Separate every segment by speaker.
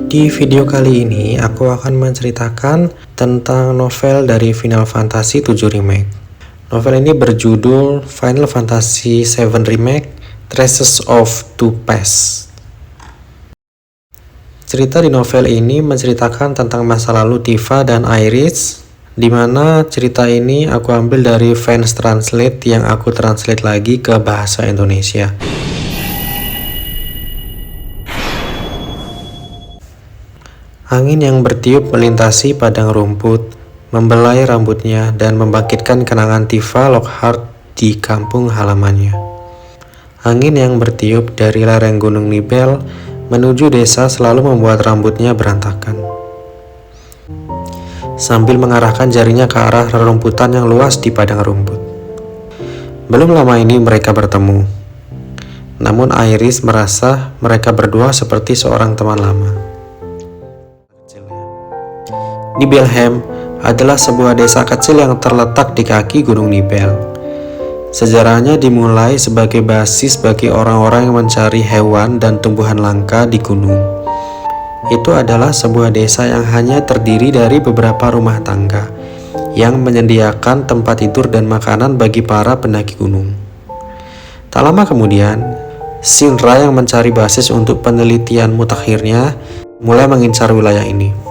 Speaker 1: Di video kali ini aku akan menceritakan tentang novel dari Final Fantasy VII Remake. Novel ini berjudul Final Fantasy VII Remake: Traces of Two Pasts. Cerita di novel ini menceritakan tentang masa lalu Tifa dan Iris, di mana cerita ini aku ambil dari Fans Translate yang aku translate lagi ke bahasa Indonesia. Angin yang bertiup melintasi padang rumput, membelai rambutnya dan membangkitkan kenangan Tifa Lockhart di kampung halamannya. Angin yang bertiup dari lereng Gunung Nibel menuju desa selalu membuat rambutnya berantakan. Sambil mengarahkan jarinya ke arah rerumputan yang luas di padang rumput. Belum lama ini mereka bertemu. Namun Iris merasa mereka berdua seperti seorang teman lama. Nibelheim adalah sebuah desa kecil yang terletak di kaki Gunung Nibel. Sejarahnya dimulai sebagai basis bagi orang-orang yang mencari hewan dan tumbuhan langka di gunung. Itu adalah sebuah desa yang hanya terdiri dari beberapa rumah tangga yang menyediakan tempat tidur dan makanan bagi para pendaki gunung. Tak lama kemudian, Shinra yang mencari basis untuk penelitian mutakhirnya mulai mengincar wilayah ini.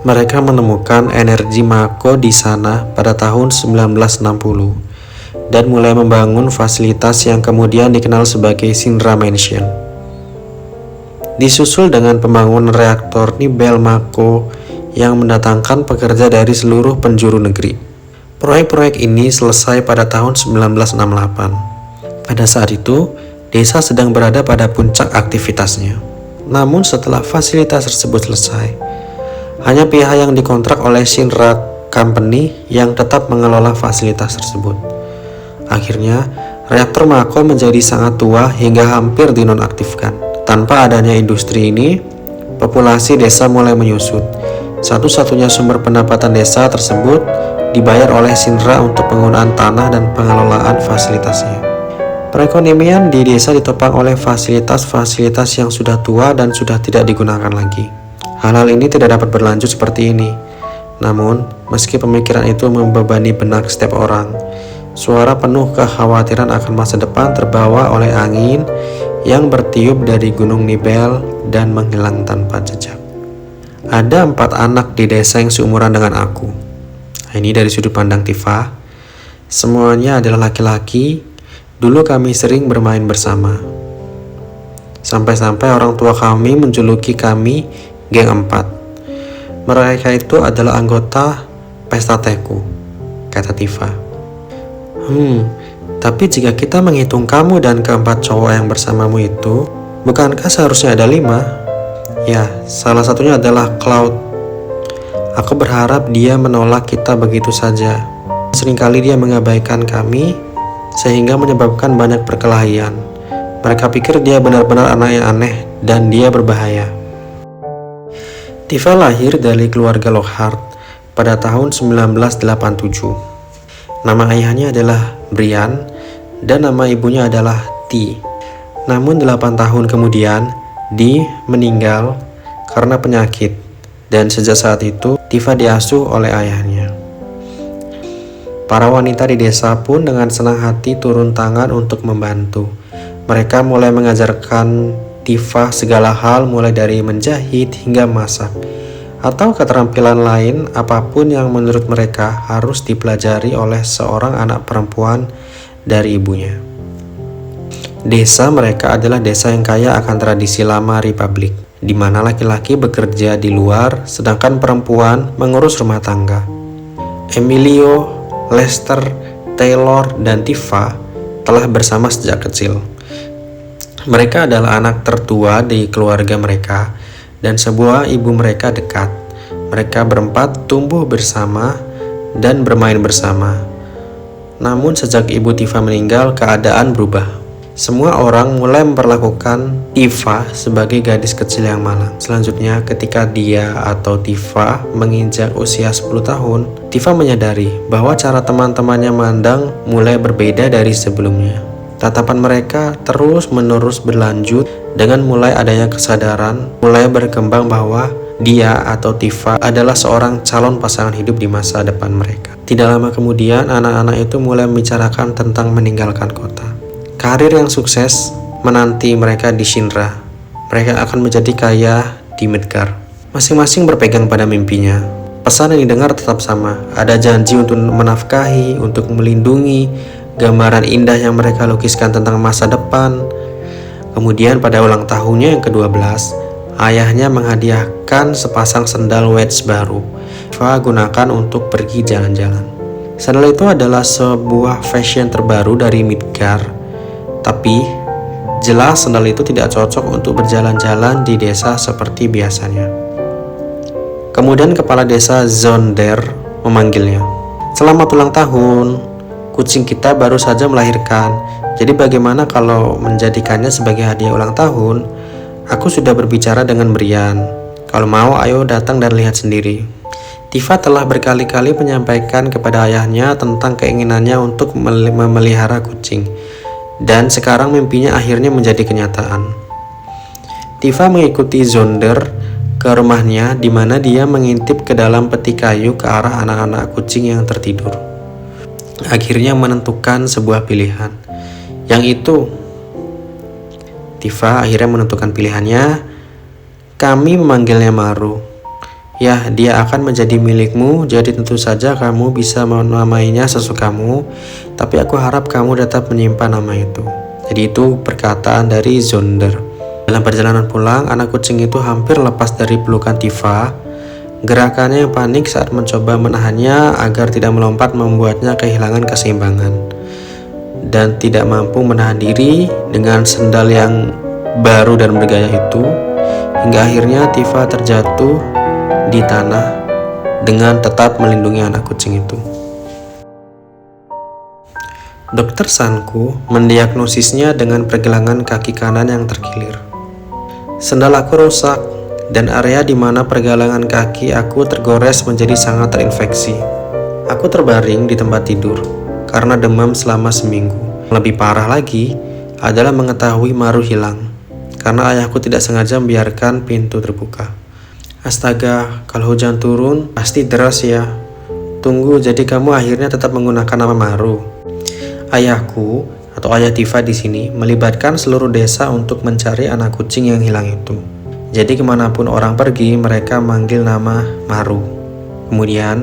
Speaker 1: Mereka menemukan energi Mako di sana pada tahun 1960 dan mulai membangun fasilitas yang kemudian dikenal sebagai Shinra Mansion. Disusul dengan pembangunan reaktor Nibel Mako yang mendatangkan pekerja dari seluruh penjuru negeri. Proyek-proyek ini selesai pada tahun 1968. Pada saat itu, desa sedang berada pada puncak aktivitasnya. Namun setelah fasilitas tersebut selesai, hanya pihak yang dikontrak oleh Shinra Company yang tetap mengelola fasilitas tersebut. Akhirnya, reaktor Mako menjadi sangat tua hingga hampir dinonaktifkan. Tanpa adanya industri ini, populasi desa mulai menyusut. Satu-satunya sumber pendapatan desa tersebut dibayar oleh Shinra untuk penggunaan tanah dan pengelolaan fasilitasnya. Perekonomian di desa ditopang oleh fasilitas-fasilitas yang sudah tua dan sudah tidak digunakan lagi. Hal-hal ini tidak dapat berlanjut seperti ini. Namun, meski pemikiran itu membebani benak setiap orang, suara penuh kekhawatiran akan masa depan terbawa oleh angin yang bertiup dari Gunung Nibel dan menghilang tanpa jejak. Ada 4 anak di desa yang seumuran dengan aku. Ini dari sudut pandang Tifa. Semuanya adalah laki-laki. Dulu kami sering bermain bersama. Sampai-sampai orang tua kami menjuluki kami Geng 4. Mereka itu adalah anggota Pesta Teku, kata Tifa. Tapi jika kita menghitung kamu dan keempat cowok yang bersamamu itu, bukankah seharusnya ada 5? Ya, salah satunya adalah Cloud. Aku berharap dia menolak kita begitu saja. Seringkali dia mengabaikan kami, sehingga menyebabkan banyak perkelahian. Mereka pikir dia benar-benar anak yang aneh dan dia berbahaya. Tifa lahir dari keluarga Lockhart pada tahun 1987. Nama ayahnya adalah Brian dan nama ibunya adalah T. Namun 8 tahun kemudian, Dee meninggal karena penyakit dan sejak saat itu Tifa diasuh oleh ayahnya. Para wanita di desa pun dengan senang hati turun tangan untuk membantu. Mereka mulai mengajarkan Tifa segala hal mulai dari menjahit hingga masak, atau keterampilan lain apapun yang menurut mereka harus dipelajari oleh seorang anak perempuan dari ibunya. Desa mereka adalah desa yang kaya akan tradisi lama republik, di mana laki-laki bekerja di luar sedangkan perempuan mengurus rumah tangga. Emilio, Lester, Taylor, dan Tifa telah bersama sejak kecil. Mereka adalah anak tertua di keluarga mereka dan sebuah ibu mereka dekat. Mereka berempat tumbuh bersama dan bermain bersama. Namun sejak ibu Tifa meninggal, keadaan berubah. Semua orang mulai memperlakukan Tifa sebagai gadis kecil yang malang. Selanjutnya, ketika dia atau Tifa menginjak usia 10 tahun, Tifa menyadari bahwa cara teman-temannya memandang mulai berbeda dari sebelumnya. Tatapan mereka terus-menerus berlanjut dengan mulai adanya kesadaran, mulai berkembang bahwa dia atau Tifa adalah seorang calon pasangan hidup di masa depan mereka. Tidak lama kemudian, anak-anak itu mulai membicarakan tentang meninggalkan kota. Karir yang sukses menanti mereka di Shinra. Mereka akan menjadi kaya di Midgar. Masing-masing berpegang pada mimpinya. Pesan yang didengar tetap sama. Ada janji untuk menafkahi, untuk melindungi, gambaran indah yang mereka lukiskan tentang masa depan. Kemudian pada ulang tahunnya yang ke-12, ayahnya menghadiahkan sepasang sendal wedge baru. Tifa gunakan untuk pergi jalan-jalan. Sandal itu adalah sebuah fashion terbaru dari Midgar. Tapi jelas sandal itu tidak cocok untuk berjalan-jalan di desa seperti biasanya. Kemudian kepala desa Zonder memanggilnya. Selamat ulang tahun. Kucing kita baru saja melahirkan. Jadi bagaimana kalau menjadikannya sebagai hadiah ulang tahun? Aku sudah berbicara dengan Brian. Kalau mau ayo datang dan lihat sendiri. Tifa telah berkali-kali menyampaikan kepada ayahnya tentang keinginannya untuk memelihara kucing. Dan sekarang mimpinya akhirnya menjadi kenyataan. Tifa mengikuti Zonder ke rumahnya di mana dia mengintip ke dalam peti kayu ke arah anak-anak kucing yang tertidur. Akhirnya menentukan sebuah pilihan. Yang itu, Tifa akhirnya menentukan pilihannya. Kami memanggilnya Maru. Ya, dia akan menjadi milikmu, jadi tentu saja kamu bisa menamainya sesukamu, tapi aku harap kamu tetap menyimpan nama itu. Jadi itu perkataan dari Zonder. Dalam perjalanan pulang, anak kucing itu hampir lepas dari pelukan Tifa. Gerakannya yang panik saat mencoba menahannya agar tidak melompat membuatnya kehilangan keseimbangan. Dan tidak mampu menahan diri dengan sendal yang baru dan bergaya itu, hingga akhirnya Tifa terjatuh di tanah dengan tetap melindungi anak kucing itu. Dokter Sanku mendiagnosisnya dengan pergelangan kaki kanan yang terkilir. Sendal aku rusak dan area di mana pergelangan kaki aku tergores menjadi sangat terinfeksi. Aku terbaring di tempat tidur karena demam selama seminggu. Lebih parah lagi adalah mengetahui Maru hilang karena ayahku tidak sengaja membiarkan pintu terbuka. Astaga, kalau hujan turun pasti deras ya. Tunggu, jadi kamu akhirnya tetap menggunakan nama Maru. Ayahku atau ayah Tifa di sini melibatkan seluruh desa untuk mencari anak kucing yang hilang itu. Jadi kemanapun orang pergi, mereka manggil nama Maru. Kemudian,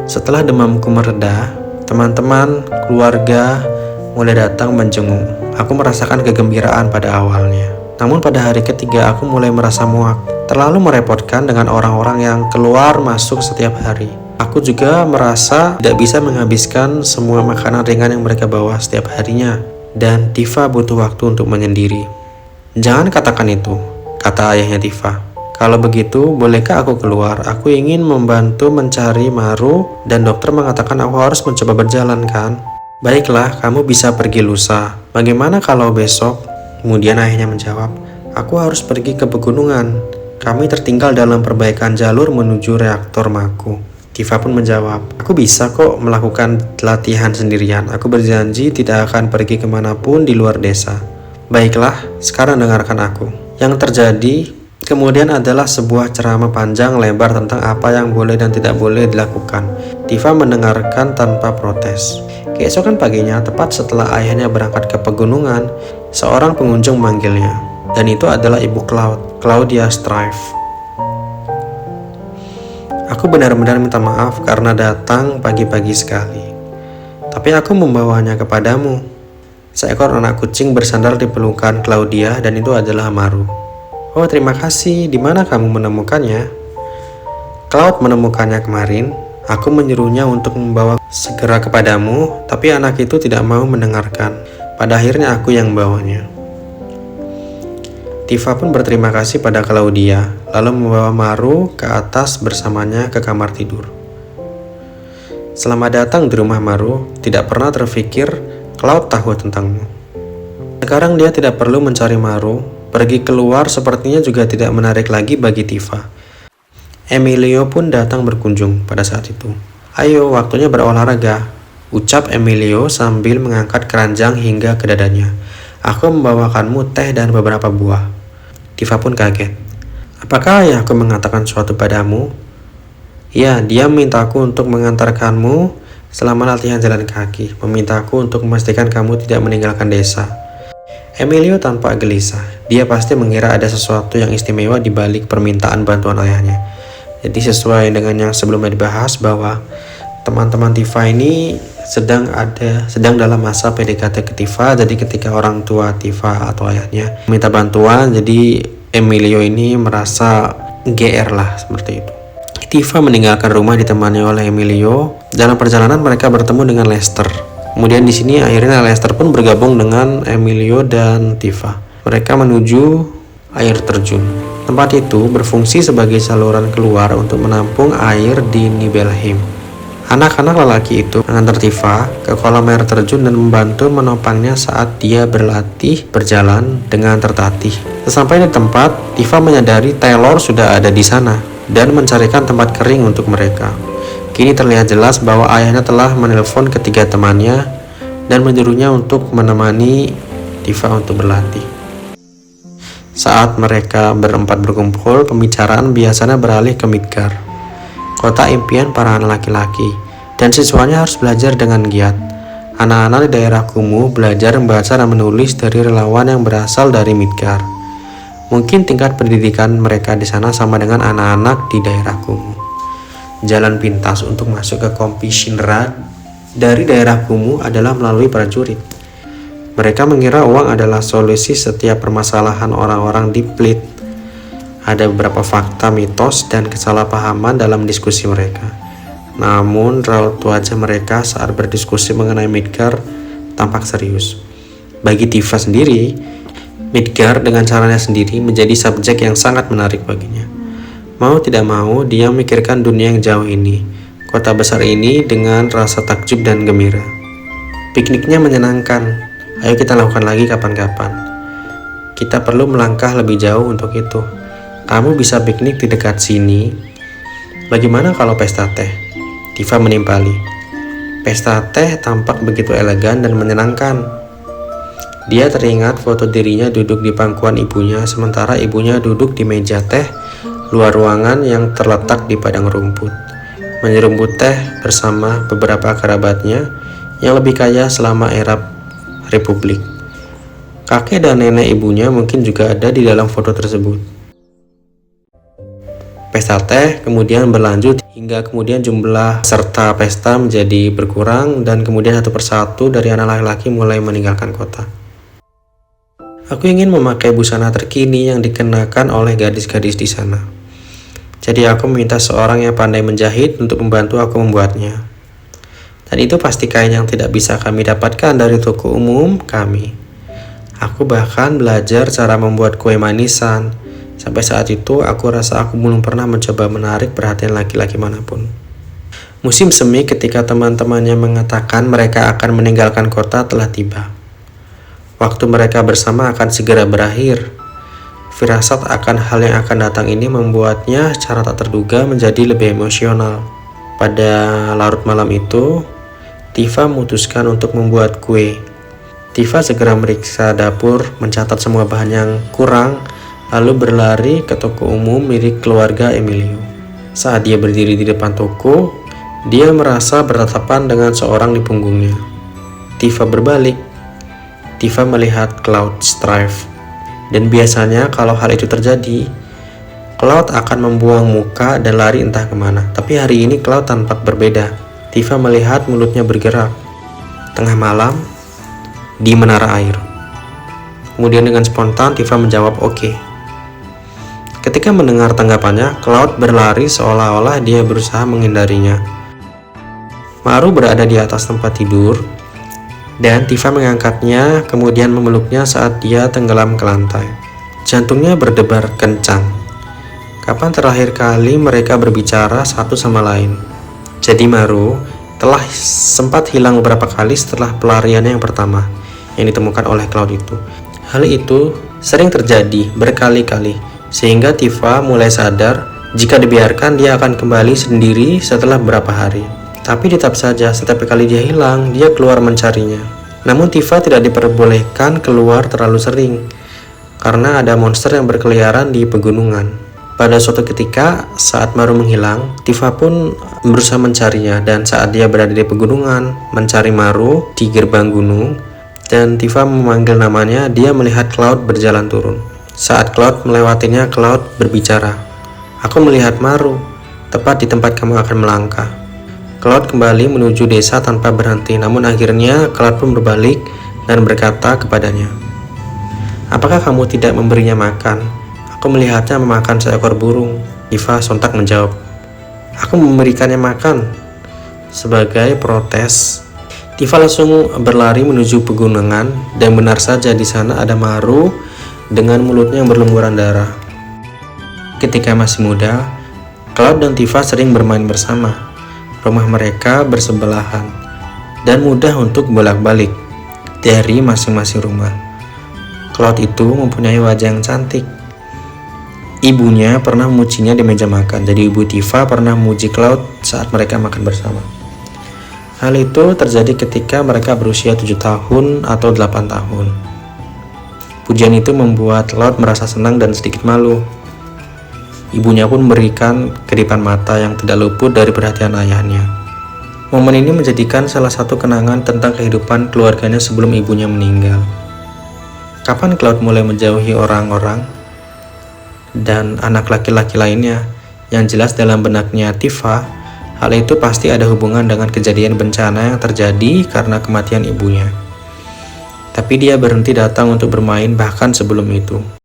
Speaker 1: setelah demamku mereda, teman-teman, keluarga mulai datang menjenguk. Aku merasakan kegembiraan pada awalnya. Namun pada hari ketiga aku mulai merasa muak. Terlalu merepotkan dengan orang-orang yang keluar masuk setiap hari. Aku juga merasa tidak bisa menghabiskan semua makanan ringan yang mereka bawa setiap harinya. Dan Tifa butuh waktu untuk menyendiri. Jangan katakan itu, kata ayahnya Tifa. Kalau begitu, bolehkah aku keluar? Aku ingin membantu mencari Maru dan dokter mengatakan aku harus mencoba berjalan kan? Baiklah, kamu bisa pergi lusa. Bagaimana kalau besok? Kemudian ayahnya menjawab, aku harus pergi ke pegunungan. Kami tertinggal dalam perbaikan jalur menuju reaktor Maku. Tifa pun menjawab, aku bisa kok melakukan latihan sendirian. Aku berjanji tidak akan pergi kemanapun di luar desa. Baiklah, sekarang dengarkan aku. Yang terjadi kemudian adalah sebuah ceramah panjang lebar tentang apa yang boleh dan tidak boleh dilakukan. Tifa mendengarkan tanpa protes. Keesokan paginya, tepat setelah ayahnya berangkat ke pegunungan, seorang pengunjung memanggilnya. Dan itu adalah Ibu Claudia Strife. Aku benar-benar minta maaf karena datang pagi-pagi sekali. Tapi aku membawanya kepadamu. Seekor anak kucing bersandar di pelukan Claudia dan itu adalah Maru. Oh, terima kasih. Di mana kamu menemukannya? Cloud menemukannya kemarin. Aku menyuruhnya untuk membawa segera kepadamu, tapi anak itu tidak mau mendengarkan. Pada akhirnya aku yang membawanya. Tifa pun berterima kasih pada Claudia, lalu membawa Maru ke atas bersamanya ke kamar tidur. Selamat datang di rumah Maru, tidak pernah terfikir Cloud tahu tentangmu. Sekarang dia tidak perlu mencari Maru, pergi keluar sepertinya juga tidak menarik lagi bagi Tifa. Emilio pun datang berkunjung pada saat itu. Ayo, waktunya berolahraga. ucap Emilio sambil mengangkat keranjang hingga ke dadanya. Aku membawakanmu teh dan beberapa buah. Tifa pun kaget. Apakah ayahku mengatakan sesuatu padamu? Ya, dia memintaku untuk mengantarkanmu selama latihan jalan kaki, memintaku untuk memastikan kamu tidak meninggalkan desa. Emilio tampak gelisah. Dia pasti mengira ada sesuatu yang istimewa di balik permintaan bantuan ayahnya. Jadi sesuai dengan yang sebelumnya dibahas bahwa teman-teman Tifa ini sedang dalam masa PDKT ke Tifa. Jadi ketika orang tua Tifa atau ayahnya minta bantuan, jadi Emilio ini merasa GR lah seperti itu. Tifa meninggalkan rumah ditemani oleh Emilio. Dalam perjalanan mereka bertemu dengan Lester. Kemudian di sini akhirnya Lester pun bergabung dengan Emilio dan Tifa. Mereka menuju air terjun. Tempat itu berfungsi sebagai saluran keluar untuk menampung air di Nibelheim. Anak-anak lelaki itu mengantar Tifa ke kolam air terjun dan membantu menopangnya saat dia berlatih berjalan dengan tertatih. Sesampai di tempat, Tifa menyadari Taylor sudah ada di sana dan mencarikan tempat kering untuk mereka. Kini terlihat jelas bahwa ayahnya telah menelpon ketiga temannya dan menyuruhnya untuk menemani Tifa untuk berlatih. Saat mereka berempat berkumpul, pembicaraan biasanya beralih ke Midgard, kota impian para anak laki-laki, dan siswanya harus belajar dengan giat. Anak-anak di daerah kumuh belajar membaca dan menulis dari relawan yang berasal dari Midgard. Mungkin tingkat pendidikan mereka di sana sama dengan anak-anak di daerah kumuh. Jalan pintas untuk masuk ke Kompi Shinra dari daerah kumuh adalah melalui prajurit. Mereka mengira uang adalah solusi setiap permasalahan orang-orang di Plit. Ada beberapa fakta, mitos, dan kesalahpahaman dalam diskusi mereka. Namun raut wajah mereka saat berdiskusi mengenai Midgard tampak serius. Bagi Tifa sendiri, Midgard dengan caranya sendiri menjadi subjek yang sangat menarik baginya. Mau tidak mau, dia memikirkan dunia yang jauh ini, kota besar ini dengan rasa takjub dan gembira. Pikniknya menyenangkan, ayo kita lakukan lagi kapan-kapan. Kita perlu melangkah lebih jauh untuk itu. Kamu bisa piknik di dekat sini. Bagaimana kalau pesta teh? Tifa menimpali. Pesta teh tampak begitu elegan dan menyenangkan. Dia teringat foto dirinya duduk di pangkuan ibunya, sementara ibunya duduk di meja teh luar ruangan yang terletak di padang rumput, menyerumput teh bersama beberapa kerabatnya yang lebih kaya selama era Republik. Kakek dan nenek ibunya mungkin juga ada di dalam foto tersebut. Pesta teh kemudian berlanjut hingga kemudian jumlah peserta pesta menjadi berkurang dan kemudian satu persatu dari anak laki-laki mulai meninggalkan kota. Aku ingin memakai busana terkini yang dikenakan oleh gadis-gadis di sana. Jadi aku meminta seorang yang pandai menjahit untuk membantu aku membuatnya. Dan itu pasti kain yang tidak bisa kami dapatkan dari toko umum kami. Aku bahkan belajar cara membuat kue manisan. Sampai saat itu aku rasa aku belum pernah mencoba menarik perhatian laki-laki manapun. Musim semi ketika teman-temannya mengatakan mereka akan meninggalkan kota telah tiba. Waktu mereka bersama akan segera berakhir. Firasat akan hal yang akan datang ini membuatnya secara tak terduga menjadi lebih emosional. Pada larut malam itu, Tifa memutuskan untuk membuat kue. Tifa segera meriksa dapur, mencatat semua bahan yang kurang, lalu berlari ke toko umum milik keluarga Emilio. Saat dia berdiri di depan toko, dia merasa bertatapan dengan seorang di punggungnya. Tifa berbalik. Tifa melihat Cloud Strife. Dan biasanya kalau hal itu terjadi, Cloud akan membuang muka dan lari entah kemana. Tapi hari ini Cloud tampak berbeda. Tifa melihat mulutnya bergerak. Tengah malam, di menara air. Kemudian dengan spontan Tifa menjawab oke. Ketika mendengar tanggapannya, Cloud berlari seolah-olah dia berusaha menghindarinya. Maru berada di atas tempat tidur, dan Tifa mengangkatnya kemudian memeluknya saat dia tenggelam ke lantai. Jantungnya berdebar kencang. Kapan terakhir kali mereka berbicara satu sama lain? Jadi Maru telah sempat hilang beberapa kali setelah pelariannya yang pertama yang ditemukan oleh Cloud itu. Hal itu sering terjadi berkali-kali sehingga Tifa mulai sadar jika dibiarkan dia akan kembali sendiri setelah beberapa hari. Tapi tetap saja setiap kali dia hilang, dia keluar mencarinya. Namun Tifa tidak diperbolehkan keluar terlalu sering, karena ada monster yang berkeliaran di pegunungan. Pada suatu ketika, saat Maru menghilang, Tifa pun berusaha mencarinya, dan saat dia berada di pegunungan, mencari Maru di gerbang gunung, dan Tifa memanggil namanya, dia melihat Cloud berjalan turun. Saat Cloud melewatinya, Cloud berbicara, "Aku melihat Maru, tepat di tempat kamu akan melangkah." Cloud kembali menuju desa tanpa berhenti, namun akhirnya Cloud pun berbalik dan berkata kepadanya, "Apakah kamu tidak memberinya makan? Aku melihatnya memakan seekor burung." Tifa sontak menjawab, "Aku memberikannya makan." Sebagai protes, Tifa langsung berlari menuju pegunungan, dan benar saja di sana ada Maru dengan mulutnya yang berlumuran darah. Ketika masih muda, Cloud dan Tifa sering bermain bersama. Rumah mereka bersebelahan dan mudah untuk bolak-balik dari masing-masing rumah. Cloud itu mempunyai wajah yang cantik. Ibunya pernah memujinya di meja makan, jadi ibu Tifa pernah memuji Cloud saat mereka makan bersama. Hal itu terjadi ketika mereka berusia 7 tahun atau 8 tahun. Pujian itu membuat Cloud merasa senang dan sedikit malu. Ibunya pun memberikan kedipan mata yang tidak luput dari perhatian ayahnya. Momen ini menjadikan salah satu kenangan tentang kehidupan keluarganya sebelum ibunya meninggal. Kapan Cloud mulai menjauhi orang-orang dan anak laki-laki lainnya? Yang jelas dalam benaknya Tifa, hal itu pasti ada hubungan dengan kejadian bencana yang terjadi karena kematian ibunya. Tapi dia berhenti datang untuk bermain bahkan sebelum itu.